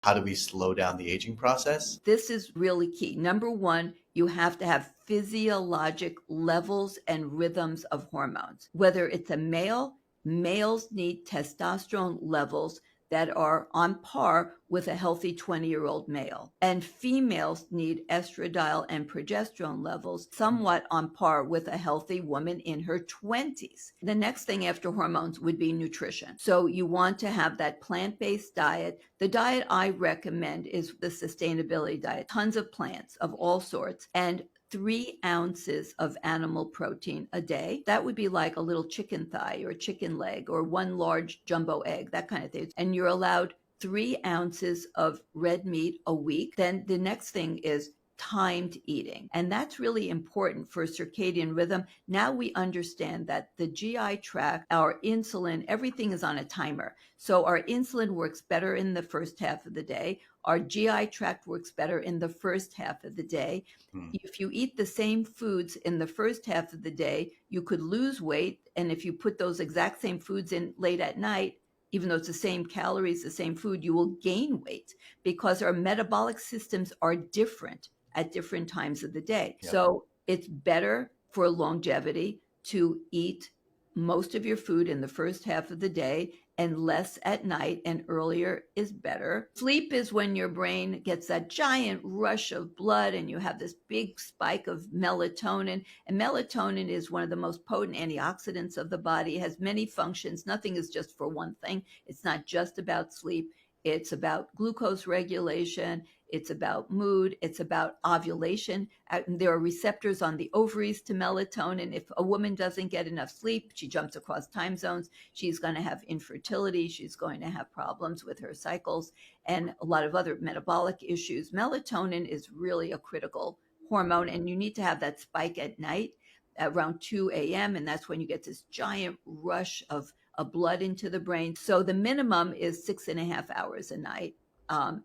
How do we slow down the aging process? This is really key. Number one, you have to have physiologic levels and rhythms of hormones. Whether it's a male, males need testosterone levels that are on par with a healthy 20-year-old male. And females need estradiol and progesterone levels somewhat on par with a healthy woman in her 20s. The next thing after hormones would be nutrition. So you want to have that plant-based diet. The diet I recommend is the sustainability diet, tons of plants of all sorts, and 3 ounces of animal protein a day. That would be like a little chicken thigh or a chicken leg or one large jumbo egg, that kind of thing. And you're allowed 3 ounces of red meat a week. Then the next thing is timed eating. And that's really important for circadian rhythm. Now we understand that the GI tract, our insulin, everything is on a timer. So our insulin works better in the first half of the day. Our GI tract works better in the first half of the day. Hmm. If you eat the same foods in the first half of the day, you could lose weight. And if you put those exact same foods in late at night, even though it's the same calories, the same food, you will gain weight because our metabolic systems are different at different times of the day. Yep. So it's better for longevity to eat most of your food in the first half of the day and less at night, and earlier is better. Sleep is when your brain gets that giant rush of blood and you have this big spike of melatonin. And melatonin is one of the most potent antioxidants of the body. It has many functions. Nothing is just for one thing. It's not just about sleep. It's about glucose regulation. It's about mood. It's about ovulation. There are receptors on the ovaries to melatonin. If a woman doesn't get enough sleep, she jumps across time zones. She's going to have infertility. She's going to have problems with her cycles and a lot of other metabolic issues. Melatonin is really a critical hormone, and you need to have that spike at night around 2 a.m. And that's when you get this giant rush of blood into the brain. So the minimum is 6.5 hours a night.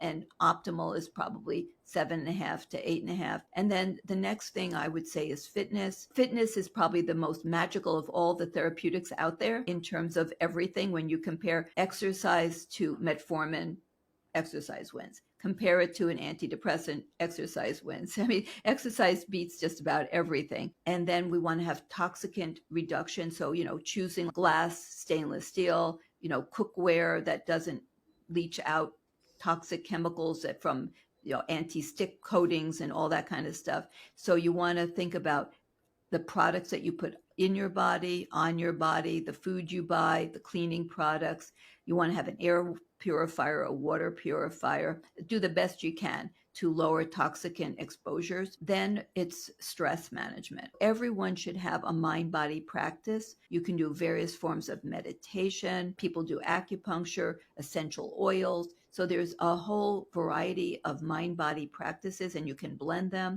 And optimal is probably 7.5 to 8.5. And then the next thing I would say is fitness. Fitness is probably the most magical of all the therapeutics out there in terms of everything. When you compare exercise to metformin, exercise wins. Compare it to an antidepressant, exercise wins. I mean, exercise beats just about everything. And then we want to have toxicant reduction. So, choosing glass, stainless steel, cookware that doesn't leach out toxic chemicals from anti-stick coatings and all that kind of stuff. So you want to think about the products that you put in your body, on your body, the food you buy, the cleaning products. You want to have an air purifier, a water purifier. Do the best you can to lower toxicant exposures. Then it's stress management. Everyone should have a mind-body practice. You can do various forms of meditation. People do acupuncture, essential oils. So there's a whole variety of mind-body practices, and you can blend them.